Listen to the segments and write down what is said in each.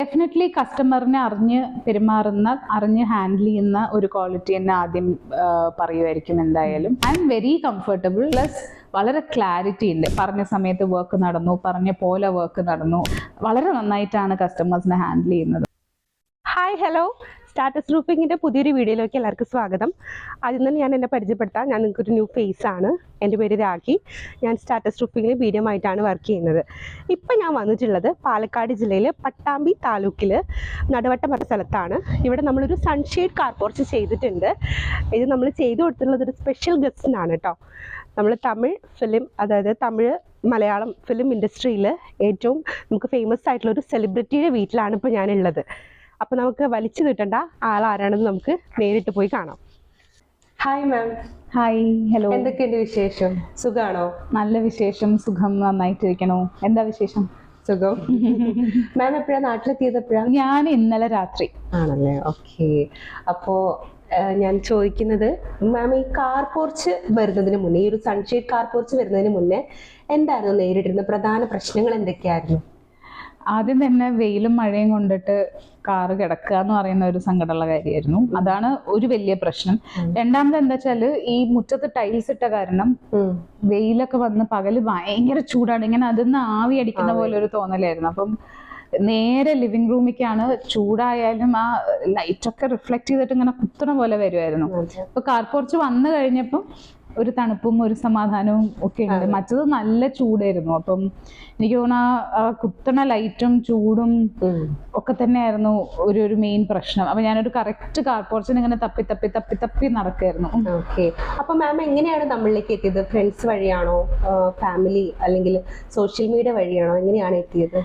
Definitely കസ്റ്റമറിനെ അറിഞ്ഞ് പെരുമാറുന്ന, അറിഞ്ഞ് ഹാൻഡിൽ ചെയ്യുന്ന ഒരു ക്വാളിറ്റി തന്നെ ആദ്യം പറയുമായിരിക്കും. എന്തായാലും I am very comfortable, plus വളരെ ക്ലാരിറ്റി ഉണ്ട്. പറഞ്ഞ സമയത്ത് വർക്ക് നടന്നു, പറഞ്ഞ പോലെ വർക്ക് നടന്നു. വളരെ നന്നായിട്ടാണ് കസ്റ്റമേഴ്സിനെ ഹാൻഡിൽ ചെയ്യുന്നത്. Hi, hello. സ്റ്റാറ്റസ് റൂഫിങ്ങിൻ്റെ പുതിയൊരു വീഡിയോയിലേക്ക് എല്ലാവർക്കും സ്വാഗതം. ആദ്യം തന്നെ ഞാൻ എന്നെ പരിചയപ്പെടുത്താം. ഞാൻ നിങ്ങൾക്കൊരു ന്യൂ ഫേസ് ആണ്. എൻ്റെ പേര് രാഖി. ഞാൻ സ്റ്റാറ്റസ് റൂഫിങ്ങിൽ മീഡിയം ആയിട്ടാണ് വർക്ക് ചെയ്യുന്നത്. ഇപ്പം ഞാൻ വന്നിട്ടുള്ളത് പാലക്കാട് ജില്ലയിൽ പട്ടാമ്പി താലൂക്കിൽ നടുവട്ടം പറഞ്ഞ സ്ഥലത്താണ്. ഇവിടെ നമ്മളൊരു സൺഷെയ്ഡ് കാർ പോർച്ച് ചെയ്തിട്ടുണ്ട്. ഇത് നമ്മൾ ചെയ്തു കൊടുത്തിട്ടുള്ളത് ഒരു സ്പെഷ്യൽ ഗസ്റ്റിനാണ് കേട്ടോ. നമ്മൾ തമിഴ് ഫിലിം, അതായത് തമിഴ് മലയാളം ഫിലിം ഇൻഡസ്ട്രിയിൽ ഏറ്റവും നമുക്ക് ഫേമസ് ആയിട്ടുള്ള ഒരു സെലിബ്രിറ്റിയുടെ വീട്ടിലാണ് ഇപ്പോൾ ഞാനുള്ളത്. അപ്പോൾ നമുക്ക് വലിച്ചു കിട്ടേണ്ട ആളാരാണെന്ന് നമുക്ക് നേരിട്ട് പോയി കാണാം. Hi ma'am. Hi, hello. എന്തൊക്കെയുണ്ട് വിശേഷം? സുഖാണോ? നല്ല വിശേഷം, സുഖം, നന്നായിട്ടിരിക്കണോ. എന്താ വിശേഷം? സുഖം. മാം എപ്പോഴാണ് നാട്ടിലെത്തിയത്? എപ്പോഴാണ്? ഞാൻ ഇന്നലെ രാത്രി. ആണല്ലേ, ഓക്കെ. അപ്പോൾ ഞാൻ ചോദിക്കുന്നത്, മാം ഈ കാർ പോർച്ച് വരുന്നതിന് മുന്നേ, ഈ ഒരു സൺഷെയ്ഡ് കാർ പോർച്ച് വരുന്നതിന് മുന്നേ എന്തായിരുന്നു നേരിട്ടിരുന്ന പ്രധാന പ്രശ്നങ്ങൾ എന്തൊക്കെയായിരുന്നു? ആദ്യം തന്നെ വെയിലും മഴയും കൊണ്ടിട്ട് കാറ് കിടക്കുക എന്ന് പറയുന്ന ഒരു സങ്കടമുള്ള കാര്യമായിരുന്നു. അതാണ് ഒരു വലിയ പ്രശ്നം. രണ്ടാമത് എന്താ വെച്ചാല്, ഈ മുറ്റത്ത് ടൈൽസ് ഇട്ട കാരണം വെയിലൊക്കെ വന്ന് പകല് ഭയങ്കര ചൂടാണ്. ഇങ്ങനെ അതിന്ന് ആവി അടിക്കുന്ന പോലെ ഒരു തോന്നലായിരുന്നു. അപ്പം നേരെ ലിവിംഗ് റൂമിലേക്കാണ്. ചൂടായാലും ആ ലൈറ്റൊക്കെ റിഫ്ലക്ട് ചെയ്തിട്ട് ഇങ്ങനെ കുത്തണ പോലെ വരുമായിരുന്നു. അപ്പൊ കാർ പോർച്ച് വന്നു കഴിഞ്ഞപ്പം ഒരു തണുപ്പും ഒരു സമാധാനവും ഒക്കെ ഉണ്ട്. മറ്റത് നല്ല ചൂടായിരുന്നു. അപ്പം എനിക്ക് തോന്നുന്നു ആ കുത്തണ ലൈറ്റും ചൂടും ഒക്കെ തന്നെയായിരുന്നു ഒരു മെയിൻ പ്രശ്നം. അപ്പൊ ഞാനൊരു കറക്റ്റ് കാർ പോർച്ചിന് ഇങ്ങനെ തപ്പി തപ്പി തപ്പി തപ്പി നടക്കായിരുന്നു. ഓക്കെ. അപ്പൊ മാം എങ്ങനെയാണ് നമ്മളിലേക്ക് എത്തിയത്? ഫ്രണ്ട്സ് വഴിയാണോ, ഫാമിലി, അല്ലെങ്കിൽ സോഷ്യൽ മീഡിയ വഴിയാണോ? എങ്ങനെയാണ് എത്തിയത്?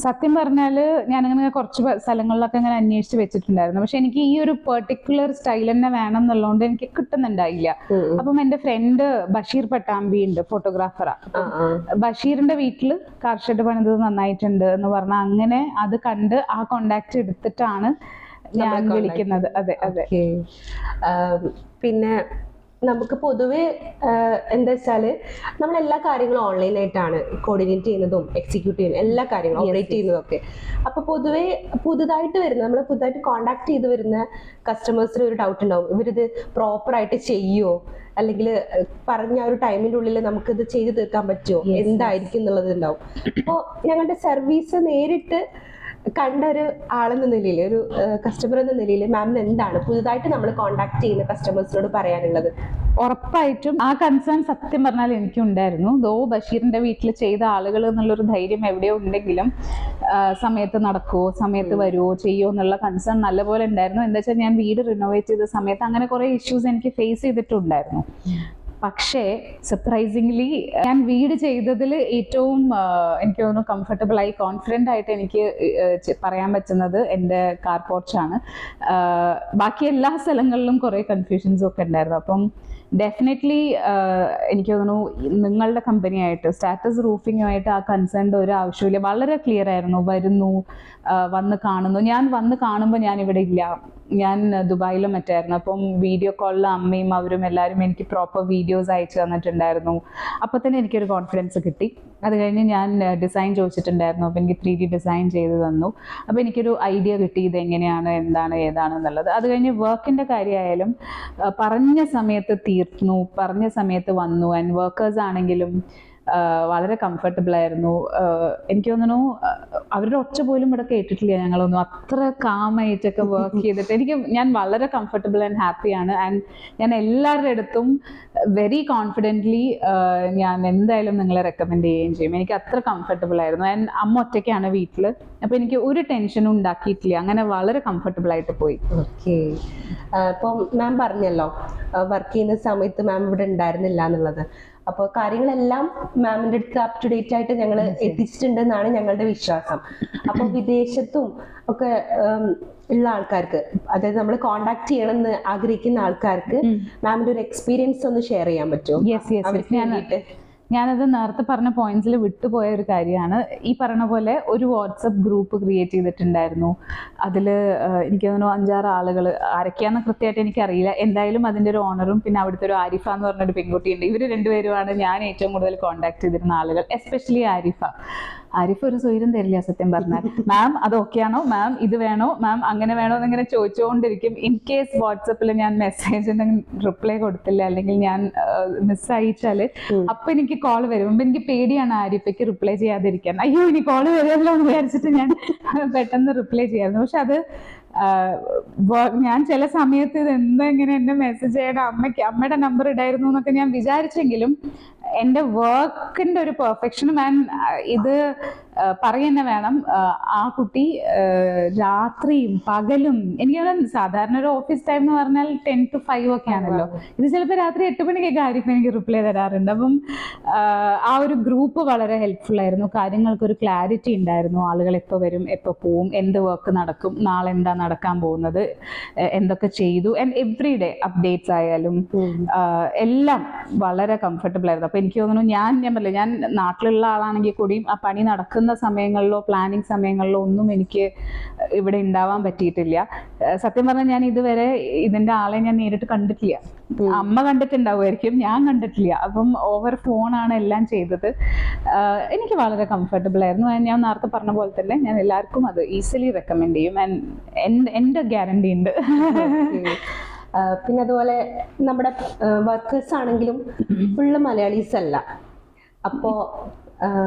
സത്യം പറഞ്ഞാല് ഞാനിങ്ങനെ കുറച്ച് സ്ഥലങ്ങളിലൊക്കെ ഇങ്ങനെ അന്വേഷിച്ച് വെച്ചിട്ടുണ്ടായിരുന്നു. പക്ഷെ എനിക്ക് ഈ ഒരു പെർട്ടിക്കുലർ സ്റ്റൈൽ തന്നെ വേണം എന്നുള്ളതുകൊണ്ട് എനിക്ക് കിട്ടുന്നുണ്ടായില്ല. അപ്പം എന്റെ ഫ്രണ്ട് ബഷീർ പട്ടാമ്പി ഉണ്ട്, ഫോട്ടോഗ്രാഫറാ. ബഷീറിന്റെ വീട്ടില് കാർ ഷെഡ് പണിതത് നന്നായിട്ടുണ്ട് എന്ന് പറഞ്ഞാൽ അങ്ങനെ അത് കണ്ട് ആ കോണ്ടാക്ട് എടുത്തിട്ടാണ് ഞാൻ വിളിക്കുന്നത്. അതെ അതെ. പിന്നെ നമുക്ക് പൊതുവെ എന്താ വെച്ചാല്, നമ്മൾ എല്ലാ കാര്യങ്ങളും ഓൺലൈനായിട്ടാണ് കോർഡിനേറ്റ് ചെയ്യുന്നതും എക്സിക്യൂട്ട് ചെയ്യുന്നതും എല്ലാ കാര്യങ്ങളും ഓപ്പറേറ്റ് ചെയ്യുന്നതും ഒക്കെ. അപ്പൊ പൊതുവെ പുതുതായിട്ട് വരുന്ന, നമ്മൾ പുതുതായിട്ട് കോണ്ടാക്ട് ചെയ്ത് വരുന്ന കസ്റ്റമേഴ്സിന് ഒരു ഡൗട്ട് ഉണ്ടാവും, ഇവരിത് പ്രോപ്പറായിട്ട് ചെയ്യുമോ, അല്ലെങ്കിൽ പറഞ്ഞ ഒരു ടൈമിൻ്റെ ഉള്ളിൽ നമുക്കിത് ചെയ്ത് തീർക്കാൻ പറ്റുമോ, എന്തായിരിക്കും എന്നുള്ളത് ഉണ്ടാവും. അപ്പോൾ ഞങ്ങളുടെ സർവീസ് നേരിട്ട് കണ്ട ഒരു ആളെന്ന നിലയിൽ, ഒരു കസ്റ്റമർ എന്ന നിലയിൽ മാമിന് എന്താണ് പുതുതായിട്ട് നമ്മൾ കോണ്ടാക്ട് ചെയ്യുന്ന കസ്റ്റമേഴ്സിനോട് പറയാനുള്ളത്? ഉറപ്പായിട്ടും ആ കൺസേൺ സത്യം പറഞ്ഞാൽ എനിക്കും ഉണ്ടായിരുന്നു. ദോ ബഷീറിന്റെ വീട്ടിൽ ചെയ്ത ആളുകൾ എന്നുള്ളൊരു ധൈര്യം എവിടെയോ ഉണ്ടെങ്കിലും സമയത്ത് നടക്കുമോ, സമയത്ത് വരുമോ, ചെയ്യുമോ എന്നുള്ള കൺസേൺ നല്ലപോലെ ഉണ്ടായിരുന്നു. എന്താ വെച്ചാൽ ഞാൻ വീട് റിനോവേറ്റ് ചെയ്ത സമയത്ത് അങ്ങനെ കുറെ ഇഷ്യൂസ് എനിക്ക് ഫേസ് ചെയ്തിട്ടുണ്ടായിരുന്നു. പക്ഷേ സർപ്രൈസിംഗ്ലി ഞാൻ വീട് ചെയ്തതിൽ ഏറ്റവും എനിക്ക് തോന്നുന്നു കംഫർട്ടബിൾ ആയി കോൺഫിഡൻ്റ് ആയിട്ട് എനിക്ക് പറയാൻ പറ്റുന്നത് എൻ്റെ കാർ പോർച്ചാണ്. ബാക്കി എല്ലാ സ്ഥലങ്ങളിലും കുറേ കൺഫ്യൂഷൻസും ഒക്കെ ഉണ്ടായിരുന്നു. അപ്പം ഡെഫിനറ്റ്ലി എനിക്ക് തോന്നുന്നു നിങ്ങളുടെ കമ്പനിയായിട്ട് സ്റ്റാറ്റസ് റൂഫിങ്ങുമായിട്ട് ആ കൺസേണിൻ്റെ ഒരു ആവശ്യമില്ല. വളരെ ക്ലിയർ ആയിരുന്നു. വരുന്നു, വന്ന് കാണുന്നു. ഞാൻ വന്ന് കാണുമ്പോൾ ഞാൻ ഇവിടെ ഇല്ല, ഞാൻ ദുബായിലും മറ്റായിരുന്നു. അപ്പം വീഡിയോ കോളിൽ അമ്മയും അവരും എല്ലാവരും എനിക്ക് പ്രോപ്പർ വീഡിയോസ് അയച്ചു തന്നിട്ടുണ്ടായിരുന്നു. അപ്പോൾ തന്നെ എനിക്കൊരു കോൺഫിഡൻസ് കിട്ടി. അത് കഴിഞ്ഞ് ഞാൻ ഡിസൈൻ ചോദിച്ചിട്ടുണ്ടായിരുന്നു. അപ്പോൾ എനിക്ക് 3D ഡിസൈൻ ചെയ്ത് തന്നു. അപ്പോൾ എനിക്കൊരു ഐഡിയ കിട്ടി ഇതെങ്ങനെയാണ്, എന്താണ്, ഏതാണെന്നുള്ളത്. അത് കഴിഞ്ഞ് വർക്കിൻ്റെ കാര്യമായാലും പറഞ്ഞ സമയത്ത് തീർന്നു, പറഞ്ഞ സമയത്ത് വന്നു. ആൻഡ് വർക്കേഴ്സ് ആണെങ്കിലും വളരെ കംഫർട്ടബിൾ ആയിരുന്നു. എനിക്ക് തോന്നുന്നു അവരുടെ ഒച്ച പോലും ഇവിടെ കേട്ടിട്ടില്ല ഞങ്ങളൊന്നും. അത്ര കാമായിട്ടൊക്കെ വർക്ക് ചെയ്തിട്ട് ഞാൻ വളരെ കംഫർട്ടബിൾ ആൻഡ് ഹാപ്പിയാണ്. ആൻഡ് ഞാൻ എല്ലാവരുടെ അടുത്തും വെരി കോൺഫിഡൻ്റ്ലി ഞാൻ എന്തായാലും നിങ്ങളെ റെക്കമെൻഡ് ചെയ്യുകയും ചെയ്യും. എനിക്ക് അത്ര കംഫർട്ടബിൾ ആയിരുന്നു. ആൻഡ് അമ്മ ഒറ്റയ്ക്കാണ് വീട്ടിൽ. അപ്പോൾ എനിക്ക് ഒരു ടെൻഷനും ഉണ്ടാക്കിയിട്ടില്ല. അങ്ങനെ വളരെ കംഫർട്ടബിൾ ആയിട്ട് പോയി. ഓക്കെ. ഇപ്പം മാം പറഞ്ഞല്ലോ വർക്ക് ചെയ്യുന്ന സമയത്ത് മാം ഇവിടെ ഉണ്ടായിരുന്നില്ല എന്നുള്ളത്. അപ്പോൾ കാര്യങ്ങളെല്ലാം മാമിൻ്റെ അടുത്ത് അപ് ടു ഡേറ്റ് ആയിട്ട് ഞങ്ങൾ എത്തിച്ചിട്ടുണ്ടെന്നാണ് ഞങ്ങളുടെ വിശ്വാസം. അപ്പോൾ വിദേശത്തും ഒക്കെ ഉള്ള ആൾക്കാർക്ക്, അതായത് നമ്മൾ കോണ്ടാക്ട് ചെയ്യണമെന്ന് ആഗ്രഹിക്കുന്ന ആൾക്കാർക്ക് മാമിൻ്റെ ഒരു എക്സ്പീരിയൻസ് ഒന്ന് ഷെയർ ചെയ്യാൻ പറ്റുമോ? ഞാനത് നേരത്തെ പറഞ്ഞ പോയിന്റ്സിൽ വിട്ടുപോയ ഒരു കാര്യമാണ്. ഈ പറഞ്ഞ പോലെ ഒരു വാട്സപ്പ് ഗ്രൂപ്പ് ക്രിയേറ്റ് ചെയ്തിട്ടുണ്ടായിരുന്നു. അതിൽ എനിക്ക് തോന്നുന്നു 5-6 ആളുകൾ, ആരൊക്കെയാണെന്ന് കൃത്യമായിട്ട് എനിക്കറിയില്ല. എന്തായാലും അതിൻ്റെ ഒരു ഓണറും പിന്നെ അവിടുത്തെ ഒരു ആരിഫ എന്ന് പറഞ്ഞൊരു പെൺകുട്ടിയുണ്ട്. ഇവർ രണ്ടുപേരുമാണ് ഞാൻ ഏറ്റവും കൂടുതൽ കോണ്ടാക്ട് ചെയ്തിരുന്ന ആളുകൾ, എസ്പെഷ്യലി ആരിഫ. ആരിഫ് ഒരു സ്വൈരം തരില്ല സത്യം പറഞ്ഞാൽ. മാം അത് ഓക്കെ ആണോ, മാം ഇത് വേണോ, മാം അങ്ങനെ വേണോ എന്നിങ്ങനെ ചോദിച്ചുകൊണ്ടിരിക്കും. ഇൻ കേസ് വാട്സപ്പിൽ ഞാൻ മെസ്സേജിന് റിപ്ലൈ കൊടുത്തില്ല അല്ലെങ്കിൽ ഞാൻ മിസ് അയച്ചാല് അപ്പൊ എനിക്ക് കോൾ വരും. അപ്പൊ എനിക്ക് പേടിയാണ് ആരിഫയ്ക്ക് റിപ്ലൈ ചെയ്യാതിരിക്കാൻ. അയ്യോ ഇനി കോൾ വരുമല്ലോ എന്ന് വിചാരിച്ചിട്ട് ഞാൻ പെട്ടെന്ന് റിപ്ലൈ ചെയ്യായിരുന്നു. പക്ഷെ അത് ഞാൻ ചില സമയത്ത് ഇത് എന്താ ഇങ്ങനെ എന്നെ മെസ്സേജ് ചെയ്യണം, അമ്മയുടെ നമ്പർ ഇടായിരുന്നു എന്നൊക്കെ ഞാൻ വിചാരിച്ചെങ്കിലും എൻ്റെ വർക്കിന്റെ ഒരു പെർഫെക്ഷനും ആൻഡ് ഇത് പറയുന്ന വേണം. ആ കുട്ടി രാത്രിയും പകലും, എനിക്ക് സാധാരണ ഒരു ഓഫീസ് ടൈം എന്ന് പറഞ്ഞാൽ 10 to 5 ഒക്കെ ആണല്ലോ. ഇത് ചിലപ്പോൾ രാത്രി 8 മണിക്കൊക്കെ ആയിരിക്കും എനിക്ക് റിപ്ലൈ തരാറുണ്ട്. അപ്പം ആ ഒരു ഗ്രൂപ്പ് വളരെ ഹെൽപ്ഫുൾ ആയിരുന്നു. കാര്യങ്ങൾക്കൊരു ക്ലാരിറ്റി ഉണ്ടായിരുന്നു. ആളുകൾ എപ്പോൾ വരും, എപ്പോൾ പോവും, എന്ത് വർക്ക് നടക്കും, നാളെ എന്താ നടക്കാൻ പോകുന്നത്, എന്തൊക്കെ ചെയ്തു, ആൻഡ് എവ്രി ഡേ അപ്ഡേറ്റ്സ് ആയാലും എല്ലാം വളരെ കംഫർട്ടബിൾ ആയിരുന്നു. അപ്പൊ എനിക്ക് തോന്നുന്നു ഞാൻ പറഞ്ഞില്ല, ഞാൻ നാട്ടിലുള്ള ആളാണെങ്കിൽ കൂടിയും ആ പണി നടക്കുന്ന സമയങ്ങളിലോ പ്ലാനിങ് സമയങ്ങളിലോ ഒന്നും എനിക്ക് ഇവിടെ ഉണ്ടാവാൻ പറ്റിയിട്ടില്ല. സത്യം പറഞ്ഞാൽ ഞാൻ ഇതുവരെ ഇതിന്റെ ആളെ ഞാൻ നേരിട്ട് കണ്ടിട്ടില്ല. അമ്മ കണ്ടിട്ടുണ്ടാവുമായിരിക്കും, ഞാൻ കണ്ടിട്ടില്ല. അപ്പം ഓവർ ഫോണാണ് എല്ലാം ചെയ്തത്. എനിക്ക് വളരെ കംഫർട്ടബിൾ ആയിരുന്നു. ഞാൻ നേരത്തെ പറഞ്ഞ പോലെ തന്നെ ഞാൻ എല്ലാവർക്കും അത് ഈസിലി റെക്കമെൻഡ് ചെയ്യും. ആൻഡ് എൻ്റെ ഗ്യാരണ്ടി ഉണ്ട്. പിന്നെ അതുപോലെ നമ്മുടെ വർക്കേഴ്സ് ആണെങ്കിലും ഫുള്ള് മലയാളീസ് അല്ല. അപ്പോ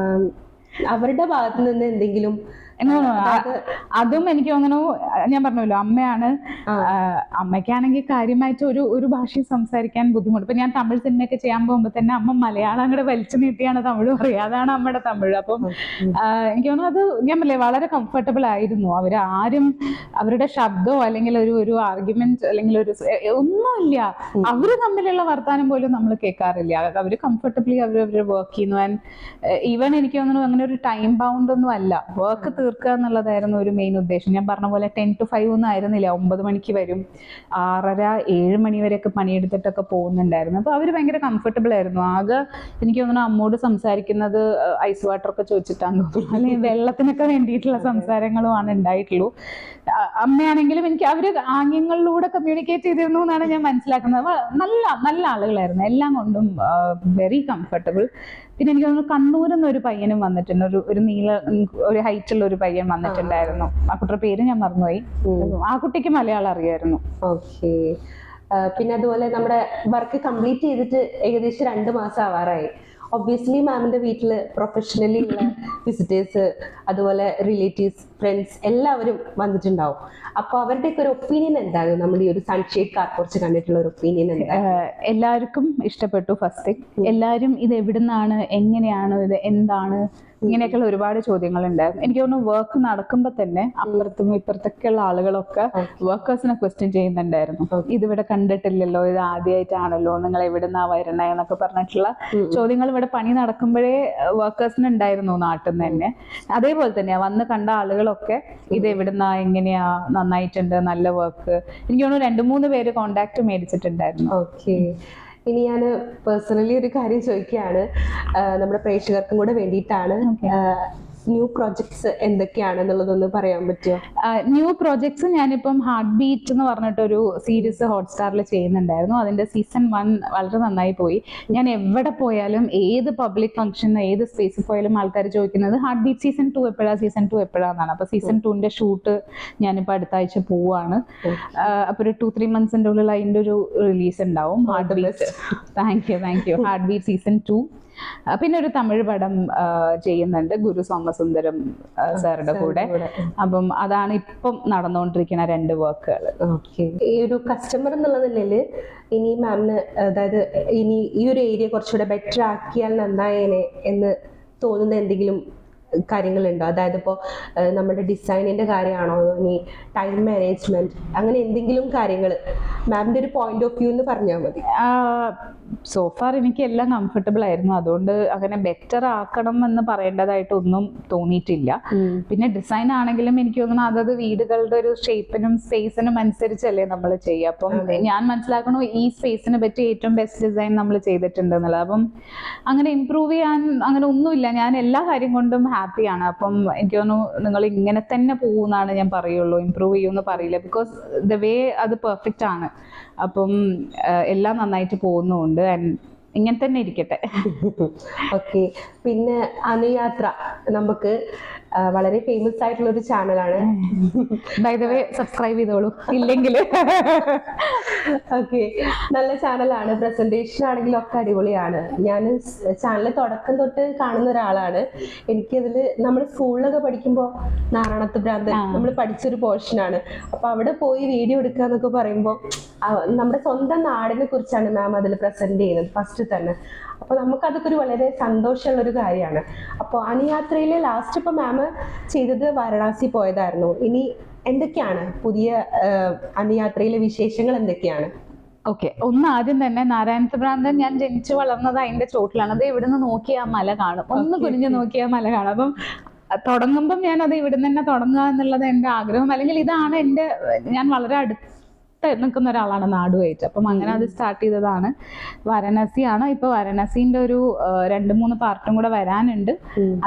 അവരുടെ ഭാഗത്ത് നിന്ന് എന്തെങ്കിലും അതും എനിക്ക് തോന്നുന്നു, ഞാൻ പറഞ്ഞല്ലോ അമ്മയാണ്. അമ്മയ്ക്കാണെങ്കിൽ കാര്യമായിട്ട് ഒരു ഭാഷയും സംസാരിക്കാൻ ബുദ്ധിമുട്ട്. ഇപ്പൊ ഞാൻ തമിഴ് സിനിമയൊക്കെ ചെയ്യാൻ പോകുമ്പോൾ തന്നെ അമ്മ മലയാളം അങ്ങോട്ട് വലിച്ചു നീട്ടിയാണ് തമിഴ് പറയുക. അതാണ് അമ്മയുടെ തമിഴ്. അപ്പം എനിക്ക് തോന്നുന്നു അത് ഞാൻ പറയേ വളരെ കംഫർട്ടബിൾ ആയിരുന്നു. അവരാരും അവരുടെ ശബ്ദമോ അല്ലെങ്കിൽ ഒരു ആർഗ്യുമെന്റ് അല്ലെങ്കിൽ ഒരു ഒന്നുമില്ല. അവര് തമ്മിലുള്ള വർത്താനം പോലും നമ്മൾ കേൾക്കാറില്ല. അവര് കംഫർട്ടബിളി അവര് വർക്ക് ചെയ്യുന്നു. ആൻഡ് ഈവൻ എനിക്ക് തോന്നുന്നു അങ്ങനെ ഒരു ടൈം ബൗണ്ട് ഒന്നും അല്ല. വർക്ക് തീർക്കുക എന്നുള്ളതായിരുന്നു ഒരു മെയിൻ ഉദ്ദേശം. ഞാൻ പറഞ്ഞ പോലെ 10 to 5 ഒന്നും ആയിരുന്നില്ല. 9 മണിക്ക് വരും, 6:30 7 മണി വരെയൊക്കെ പണിയെടുത്തിട്ടൊക്കെ പോകുന്നുണ്ടായിരുന്നു. അപ്പൊ അവര് ഭയങ്കര കംഫർട്ടബിൾ ആയിരുന്നു. ആകെ എനിക്ക് തോന്നുന്നു അമ്മോട് സംസാരിക്കുന്നത് ഐസ് വാട്ടർ ഒക്കെ ചോദിച്ചിട്ടാന്ന് തോന്നുന്നു, അല്ലെങ്കിൽ വെള്ളത്തിനൊക്കെ വേണ്ടിയിട്ടുള്ള സംസാരങ്ങളുമാണ് ഉണ്ടായിട്ടുള്ളൂ. അമ്മയാണെങ്കിലും എനിക്ക് അവര് ആംഗ്യങ്ങളിലൂടെ കമ്മ്യൂണിക്കേറ്റ് ചെയ്തിരുന്നു എന്നാണ് ഞാൻ മനസ്സിലാക്കുന്നത്. നല്ല നല്ല ആളുകളായിരുന്നു, എല്ലാം കൊണ്ടും വെരി കംഫർട്ടബിൾ. പിന്നെ എനിക്ക് തോന്നുന്നു കണ്ണൂരിൽ നിന്ന് ഒരു പയ്യനും വന്നിട്ടുണ്ട്. ഒരു നീല ഒരു ഹൈറ്റുള്ള ഒരു പയ്യൻ വന്നിട്ടുണ്ടായിരുന്നു. ആ കുട്ടിയുടെ പേര് ഞാൻ മറന്നുപോയി. ആ കുട്ടിക്ക് മലയാളം അറിയായിരുന്നു. ഓക്കെ. പിന്നെ അതുപോലെ നമ്മുടെ വർക്ക് കംപ്ലീറ്റ് ചെയ്തിട്ട് ഏകദേശം 2 മാസം ആവാറായി. ഒബ്വിയസ്ലി മാമിന്റെ വീട്ടിൽ പ്രൊഫഷണലി ഉള്ള വിസിറ്റേഴ്സ്, അതുപോലെ റിലേറ്റീവ്സ്, ഫ്രണ്ട്സ് എല്ലാവരും വന്നിട്ടുണ്ടാവും. അപ്പൊ അവരുടെയൊക്കെ ഒരു ഒപ്പീനിയൻ എന്താണ്? നമ്മുടെ ഈ ഒരു സൺഷെയ്ഡ് കാർ കുറച്ച് കണ്ടിട്ടുള്ള ഒരു ഒപ്പീനിയൻ എന്താണ്? എല്ലാവർക്കും ഇഷ്ടപ്പെട്ടു. ഫസ്റ്റ് തിങ്, എല്ലാവരും ഇത് എവിടുന്നാണ്, എങ്ങനെയാണ്, ഇത് എന്താണ്, ഇങ്ങനെയൊക്കെയുള്ള ഒരുപാട് ചോദ്യങ്ങൾ ഉണ്ടായിരുന്നു. എനിക്ക് തോന്നുന്നു വർക്ക് നടക്കുമ്പോൾ തന്നെ അപ്പുറത്തും ഇപ്പുറത്തൊക്കെയുള്ള ആളുകളൊക്കെ വർക്കേഴ്സിനെ ക്വസ്റ്റ്യൻ ചെയ്യുന്നുണ്ടായിരുന്നു. ഇതിവിടെ കണ്ടിട്ടില്ലല്ലോ, ഇത് ആദ്യമായിട്ടാണല്ലോ, നിങ്ങൾ എവിടുന്നാ വരണേ എന്നൊക്കെ പറഞ്ഞിട്ടുള്ള ചോദ്യങ്ങൾ ഇവിടെ പണി നടക്കുമ്പോഴേ വർക്കേഴ്സിന് ഉണ്ടായിരുന്നു നാട്ടിൽ നിന്ന് തന്നെ. അതേപോലെ തന്നെയാ വന്ന് കണ്ട ആളുകളൊക്കെ ഇത് എവിടുന്നാ, എങ്ങനെയാ, നന്നായിട്ടുണ്ട്, നല്ല വർക്ക്. എനിക്ക് തോന്നുന്നു 2-3 പേര് കോണ്ടാക്ട് മേടിച്ചിട്ടുണ്ടായിരുന്നു. ഓക്കെ. ഇനി ഞാൻ പേഴ്സണലി ഒരു കാര്യം ചോദിക്കുകയാണ്, നമ്മുടെ പ്രേക്ഷകർക്കും കൂടെ വേണ്ടിയിട്ടാണ്. ന്യൂ പ്രോജക്ട്സ് എന്തൊക്കെയാണെന്നുള്ളതൊന്ന് പറയാൻ പറ്റുമോ? ന്യൂ പ്രോജക്ട്സ് ഞാനിപ്പം ഹാർട്ട് ബീറ്റ് എന്ന് പറഞ്ഞിട്ടൊരു സീരീസ് ഹോട്ട്സ്റ്റാറിൽ ചെയ്യുന്നുണ്ടായിരുന്നു. അതിന്റെ സീസൺ 1 വളരെ നന്നായി പോയി. ഞാൻ എവിടെ പോയാലും ഏത് പബ്ലിക് ഫംഗ്ഷൻ ഏത് സ്പേസിൽ പോയാലും ആൾക്കാർ ചോദിക്കുന്നത് ഹാർട്ട് ബീറ്റ് സീസൺ 2 എപ്പോഴാണെന്നാണ്. അപ്പൊ സീസൺ 2ന്റെ ഷൂട്ട് ഞാനിപ്പോൾ അടുത്ത ആഴ്ച പോവാണ്. അപ്പൊ ഒരു 2-3 മന്ത്സിന്റെ ഉള്ളിൽ അതിന്റെ ഒരു റിലീസ് ഉണ്ടാവും. Heart beat. Thank you. Heart beat season 2. പിന്നെ ഒരു തമിഴ് പടം ചെയ്യുന്നുണ്ട് ഗുരു സോമസുന്ദരം സാറുടെ കൂടെ. അപ്പം അതാണ് ഇപ്പം നടന്നുകൊണ്ടിരിക്കുന്ന 2 വർക്കുകൾ. ഓക്കെ. ഈ ഒരു കസ്റ്റമർ എന്നുള്ള നിലയിൽ ഇനി മാമിന്, അതായത് ഇനി ഈ ഒരു ഏരിയ കുറച്ചുകൂടെ ബെറ്റർ ആക്കിയാൽ നന്നായേനെ എന്ന് തോന്നുന്ന എന്തെങ്കിലും കാര്യങ്ങളുണ്ടോ? അതായത് ഇപ്പോൾ നമ്മുടെ ഡിസൈനിന്റെ കാര്യമാണോ, ഇനി ടൈം മാനേജ്മെന്റ്, അങ്ങനെ എന്തെങ്കിലും കാര്യങ്ങൾ മാമിന്റെ ഒരു പോയിന്റ് ഓഫ് വ്യൂ എന്ന് പറഞ്ഞാൽ മതി. സോഫാർ എനിക്ക് എല്ലാം കംഫർട്ടബിൾ ആയിരുന്നു. അതുകൊണ്ട് അങ്ങനെ ബെറ്റർ ആക്കണം എന്ന് പറയേണ്ടതായിട്ടൊന്നും തോന്നിയിട്ടില്ല. പിന്നെ ഡിസൈൻ ആണെങ്കിലും എനിക്ക് തോന്നുന്നു അതത് വീടുകളുടെ ഒരു ഷേപ്പിനും സ്പേസിനും അനുസരിച്ചല്ലേ നമ്മൾ ചെയ്യുക. അപ്പം ഞാൻ മനസ്സിലാക്കണു ഈ സ്പേസിനെ പറ്റി ഏറ്റവും ബെസ്റ്റ് ഡിസൈൻ നമ്മൾ ചെയ്തിട്ടുണ്ട് എന്നുള്ളത്. അപ്പം അങ്ങനെ ഇമ്പ്രൂവ് ചെയ്യാൻ അങ്ങനെ ഒന്നുമില്ല. ഞാൻ എല്ലാ കാര്യം കൊണ്ടും ഹാപ്പിയാണ്. അപ്പം എനിക്ക് തോന്നുന്നു നിങ്ങൾ ഇങ്ങനെ തന്നെ പോകുമെന്നാണ് ഞാൻ പറയുള്ളൂ, ഇമ്പ്രൂവ് ചെയ്യുമെന്ന് പറയില്ല. ബിക്കോസ് ദ വേ അത് പെർഫെക്റ്റ് ആണ്. അപ്പം എല്ലാം നന്നായിട്ട് പോകുന്നുമുണ്ട്. ആൻഡ് ഇങ്ങനെ തന്നെ ഇരിക്കട്ടെ. ഓക്കെ. പിന്നെ അനുയാത്ര നമുക്ക് വളരെ ഫേമസ് ആയിട്ടുള്ള ഒരു ചാനലാണ്. ബൈ ദ വേ സബ്സ്ക്രൈബ് ചെയ്തോളൂ ഇല്ലെങ്കിൽ. ഓക്കെ, നല്ല ചാനലാണ്, പ്രസന്റേഷൻ ആണെങ്കിലും ഒക്കെ അടിപൊളിയാണ്. ഞാൻ ചാനൽ തുടക്കം തൊട്ട് കാണുന്ന ഒരാളാണ്. എനിക്കതിൽ നമ്മൾ സ്കൂളിലൊക്കെ പഠിക്കുമ്പോൾ നാരായണത്ത് ഭ്രാന്തൻ നമ്മൾ പഠിച്ചൊരു പോർഷനാണ്. അപ്പൊ അവിടെ പോയി വീഡിയോ എടുക്കുക എന്നൊക്കെ പറയുമ്പോൾ നമ്മുടെ സ്വന്തം നാടിനെ കുറിച്ചാണ് മാം അതിൽ പ്രസന്റ് ചെയ്യുന്നത് ഫസ്റ്റ് തന്നെ. അപ്പൊ നമുക്കതൊക്കെ ഒരു വളരെ സന്തോഷമുള്ള ഒരു കാര്യമാണ്. അപ്പോൾ അനുയാത്രയിലെ ലാസ്റ്റ് ഇപ്പൊ മാം ചെയ്തത് വാരണാസി പോയതായിരുന്നു. ഇനി എന്തൊക്കെയാണ് പുതിയ അനുയാത്രയിലെ വിശേഷങ്ങൾ എന്തൊക്കെയാണ്? ഓക്കെ, ഒന്ന് ആദ്യം തന്നെ നാരായണത്ത് ഭ്രാന്തൻ ഞാൻ ജനിച്ചു വളർന്നത് അതിന്റെ ചോട്ടിലാണ്. അത് ഇവിടുന്ന് നോക്കിയാൽ മല കാണും, ഒന്ന് കുനിഞ്ഞു നോക്കിയാൽ മല കാണും. അപ്പം തുടങ്ങുമ്പം ഞാൻ അത് ഇവിടുന്ന് തന്നെ തുടങ്ങുക എന്നുള്ളത് എൻ്റെ ആഗ്രഹം. അല്ലെങ്കിൽ ഇതാണ് എൻ്റെ, ഞാൻ വളരെ അടുത്ത് നിൽക്കുന്ന ഒരാളാണ് നാടുമായിട്ട്. അപ്പം അങ്ങനെ അത് സ്റ്റാർട്ട് ചെയ്തതാണ്. വാരണാസിയാണ്. ഇപ്പൊ വാരണാസിന്റെ ഒരു 2-3 പാർട്ടും കൂടെ വരാനുണ്ട്.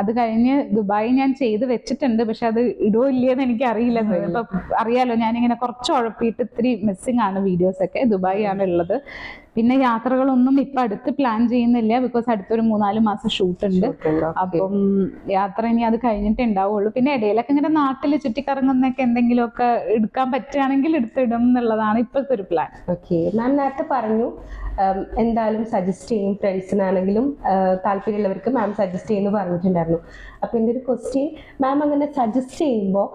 അത് കഴിഞ്ഞ് ദുബായ് ഞാൻ ചെയ്ത് വെച്ചിട്ടുണ്ട്, പക്ഷെ അത് ഇടോ ഇല്ലയെന്ന് എനിക്ക് അറിയില്ല. ഇപ്പൊ അറിയാലോ, ഞാനിങ്ങനെ കുറച്ച് ഉഴപ്പിയിട്ട് ഇത്തിരി മിസ്സിംഗ് ആണ് വീഡിയോസ് ഒക്കെ. ദുബായ് ആണ് ഉള്ളത്. പിന്നെ യാത്രകളൊന്നും ഇപ്പൊ അടുത്ത് പ്ലാൻ ചെയ്യുന്നില്ല, ബിക്കോസ് അടുത്തൊരു 3-4 മാസം ഷൂട്ട് ഉണ്ട്. അപ്പം യാത്ര ഇനി അത് കഴിഞ്ഞിട്ട് ഉണ്ടാവുള്ളൂ. പിന്നെ ഇടയിലൊക്കെ ഇങ്ങനെ നാട്ടിൽ ചുറ്റിക്കറങ്ങുന്നൊക്കെ എന്തെങ്കിലുമൊക്കെ എടുക്കാൻ പറ്റുകയാണെങ്കിൽ എടുത്തിടും എന്നുള്ളതാണ് ഇപ്പോഴത്തെ ഒരു പ്ലാൻ. ഓക്കെ, മാം നേരത്തെ പറഞ്ഞു എന്തായാലും സജസ്റ്റ് ചെയ്യും, ഫ്രണ്ട്സിനാണെങ്കിലും താല്പര്യമുള്ളവർക്ക് മാം സജസ്റ്റ് ചെയ്യുന്നു പറഞ്ഞിട്ടുണ്ടായിരുന്നു. അപ്പൊ എൻ്റെ ഒരു ക്വസ്റ്റ്യൻ, മാം അങ്ങനെ സജസ്റ്റ് ചെയ്യുമ്പോൾ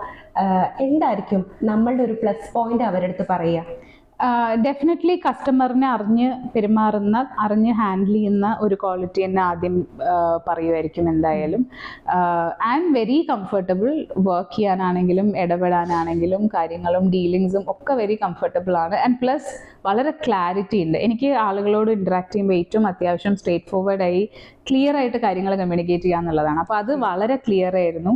എന്തായിരിക്കും നമ്മളുടെ ഒരു പ്ലസ് പോയിന്റ് അവരുടെ അടുത്ത് പറയുക? ഡെഫിനറ്റ്ലി കസ്റ്റമറിനെ അറിഞ്ഞ് പെരുമാറുന്ന, അറിഞ്ഞ് ഹാൻഡിൽ ചെയ്യുന്ന ഒരു ക്വാളിറ്റി തന്നെ ആദ്യം പറയുമായിരിക്കും എന്തായാലും. ആൻഡ് വെരി കംഫർട്ടബിൾ വർക്ക് ചെയ്യാനാണെങ്കിലും ഇടപെടാനാണെങ്കിലും കാര്യങ്ങളും ഡീലിങ്സും ഒക്കെ വെരി കംഫർട്ടബിൾ ആണ്. ആൻഡ് പ്ലസ് വളരെ ക്ലാരിറ്റി ഉണ്ട്. എനിക്ക് ആളുകളോട് ഇൻറ്ററാക്ട് ചെയ്യുമ്പോൾ ഏറ്റവും അത്യാവശ്യം സ്ട്രേറ്റ് ഫോർവേഡായി ക്ലിയർ ആയിട്ട് കാര്യങ്ങൾ കമ്മ്യൂണിക്കേറ്റ് ചെയ്യുക എന്നുള്ളതാണ്. അപ്പോൾ അത് വളരെ ക്ലിയർ ആയിരുന്നു,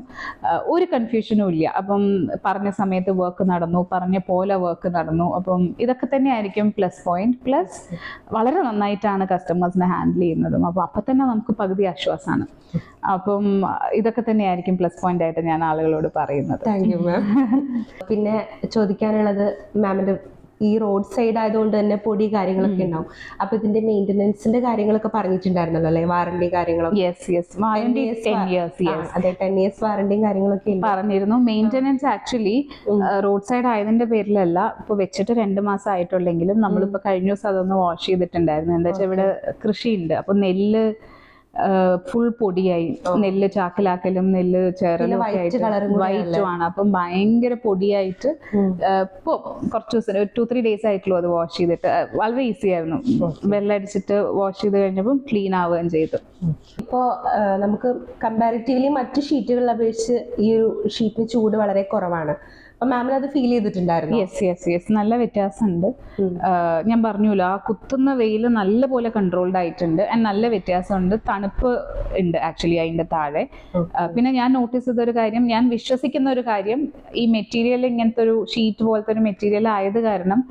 ഒരു കൺഫ്യൂഷനും ഇല്ല. അപ്പം പറഞ്ഞ സമയത്ത് വർക്ക് നടന്നു, പറഞ്ഞ പോലെ വർക്ക് നടന്നു. അപ്പം ഇതൊക്കെ തന്നെയായിരിക്കും പ്ലസ് പോയിന്റ്. പ്ലസ് വളരെ നന്നായിട്ടാണ് കസ്റ്റമേഴ്സിനെ ഹാൻഡിൽ ചെയ്യുന്നതും. അപ്പോൾ അപ്പം തന്നെ നമുക്ക് പകുതി ആശ്വാസമാണ്. അപ്പം ഇതൊക്കെ തന്നെയായിരിക്കും പ്ലസ് പോയിന്റ് ആയിട്ട് ഞാൻ ആളുകളോട് പറയുന്നത്. താങ്ക് യു മാം. പിന്നെ ചോദിക്കാനുള്ളത്, മാമിന്റെ ഈ റോഡ് സൈഡ് ആയതുകൊണ്ട് തന്നെ പൊടി കാര്യങ്ങളൊക്കെ ഉണ്ടാവും. അപ്പൊ ഇതിന്റെ മെയിന്റനൻസിന്റെ കാര്യങ്ങളൊക്കെ പറഞ്ഞിട്ടുണ്ടായിരുന്നല്ലോ അല്ലെ, വാറണ്ടി കാര്യങ്ങളൊക്കെ? Warranty 10 years. അതെ, 10 years വാറണ്ടിയും കാര്യങ്ങളൊക്കെ പറഞ്ഞിരുന്നു. മെയിന്റനൻസ് ആക്ച്വലി റോഡ് സൈഡ് ആയതിന്റെ പേരിലല്ല, ഇപ്പൊ വെച്ചിട്ട് 2 മാസം ആയിട്ടുള്ളെങ്കിലും നമ്മളിപ്പോ കഴിഞ്ഞ ദിവസം അതൊന്ന് വാഷ് ചെയ്തിട്ടുണ്ടായിരുന്നു. എന്താ വെച്ചാൽ ഇവിടെ കൃഷിയുണ്ട്. അപ്പൊ നെല്ല് ഫുൾ പൊടിയായി, നെല്ല് ചാക്കിലാക്കലും നെല്ല് ചേറലും ഒക്കെ ആയിട്ട് വൈറ്റും ആണ്. അപ്പം ഭയങ്കര പൊടിയായിട്ട് ഇപ്പൊ കുറച്ച് ദിവസം 2-3 days ആയിട്ടുള്ളൂ അത് വാഷ് ചെയ്തിട്ട്. വളരെ ഈസി ആയിരുന്നു, വെള്ളം അടിച്ചിട്ട് വാഷ് ചെയ്ത് കഴിഞ്ഞപ്പോൾ ക്ലീൻ ആവുകയും ചെയ്തു. ഇപ്പോൾ നമുക്ക് കമ്പാരിറ്റീവ്ലി മറ്റു ഷീറ്റുകളെ അപേക്ഷിച്ച് ഈ ഒരു ഷീറ്റിന് ചൂട് വളരെ കുറവാണ്. മാമിന് അത് ഫീൽ ചെയ്തിട്ടുണ്ടായിരുന്നു? യെസ്, നല്ല വ്യത്യാസമുണ്ട്. ഞാൻ പറഞ്ഞല്ലോ, ആ കുത്തുന്ന വെയിൽ നല്ലപോലെ കൺട്രോൾഡ് ആയിട്ടുണ്ട്. ആൻഡ് നല്ല വ്യത്യാസമുണ്ട്, തണുപ്പ് ഉണ്ട് ആക്ച്വലി അതിന്റെ താഴെ. പിന്നെ ഞാൻ നോട്ടീസ് ചെയ്തൊരു കാര്യം, ഞാൻ വിശ്വസിക്കുന്ന ഒരു കാര്യം, ഈ മെറ്റീരിയൽ ഇങ്ങനത്തെ ഒരു ഷീറ്റ് പോലത്തെ ഒരു മെറ്റീരിയൽ ആയത് കാരണം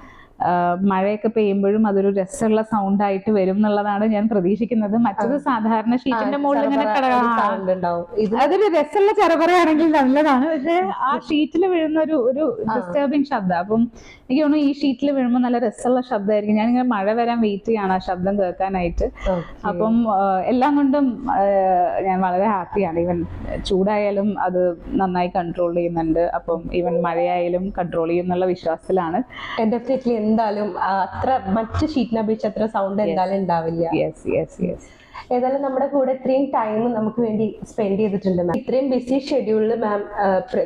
മഴയൊക്കെ പെയ്യുമ്പോഴും അതൊരു രസമുള്ള സൗണ്ട് ആയിട്ട് വരും എന്നുള്ളതാണ് ഞാൻ പ്രതീക്ഷിക്കുന്നത്. മറ്റത് സാധാരണ ഷീറ്റിന്റെ മുകളിൽ ഇങ്ങനെ അതൊരു രസമുള്ള ചെറുപറയാണെങ്കിൽ നല്ലതാണ്, പക്ഷെ ആ ഷീറ്റിൽ വീഴുന്ന ഒരു ഡിസ്റ്റർബിങ് ശബ്ദം. അപ്പം എനിക്ക് തോന്നുന്നു ഈ ഷീറ്റിൽ വീഴുമ്പോൾ നല്ല രസമുള്ള ശബ്ദമായിരിക്കും. ഞാനിങ്ങനെ മഴ വരാൻ വെയിറ്റ് ചെയ്യാണ് ആ ശബ്ദം കേൾക്കാനായിട്ട്. അപ്പം എല്ലാം കൊണ്ടും ഞാൻ വളരെ ഹാപ്പിയാണ്. ഈവൻ ചൂടായാലും അത് നന്നായി കൺട്രോൾ ചെയ്യുന്നുണ്ട്. അപ്പം ഈവൻ മഴയായാലും കൺട്രോൾ ചെയ്യും എന്നുള്ള വിശ്വാസത്തിലാണ്. ഡെഫിനറ്റ്ലി എന്തായാലും അത്ര മറ്റു ഷീറ്റിനെ അപേക്ഷിച്ച് അത്ര സൗണ്ട് എന്തായാലും ഉണ്ടാവില്ല. ഏതായാലും നമ്മുടെ കൂടെ ഇത്രയും ടൈം നമുക്ക് വേണ്ടി സ്പെൻഡ് ചെയ്തിട്ടുണ്ട് മാം. ഇത്രയും ബിസി ഷെഡ്യൂളിൽ മാം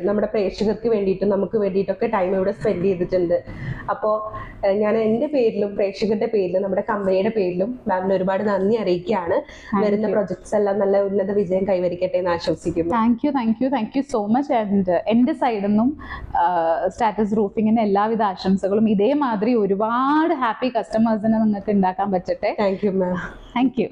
നമ്മുടെ പ്രേക്ഷകർക്ക് വേണ്ടിയിട്ടും നമുക്ക് വേണ്ടിയിട്ടൊക്കെ ടൈം ഇവിടെ സ്പെൻഡ് ചെയ്തിട്ടുണ്ട്. അപ്പോൾ ഞാൻ എൻ്റെ പേരിലും പ്രേക്ഷകരുടെ പേരിലും നമ്മുടെ കമ്പനിയുടെ പേരിലും മാമിന് ഒരുപാട് നന്ദി അറിയിക്കുകയാണ്. വരുന്ന പ്രൊജക്ട്സ് എല്ലാം നല്ല ഉന്നത വിജയം കൈവരിക്കട്ടെ എന്ന് ആശംസിക്കുന്നു. Thank you so much. And എൻ്റെ സൈഡിൽ നിന്നും സ്റ്റാറ്റസ് റൂഫിങ്ങിന് എല്ലാവിധ ആശംസകളും. ഇതേമാതിരി ഒരുപാട് ഹാപ്പി കസ്റ്റമേഴ്സിനെ നിങ്ങൾക്ക് ഉണ്ടാക്കാൻ പറ്റട്ടെ. Thank you ma'am. Thank U.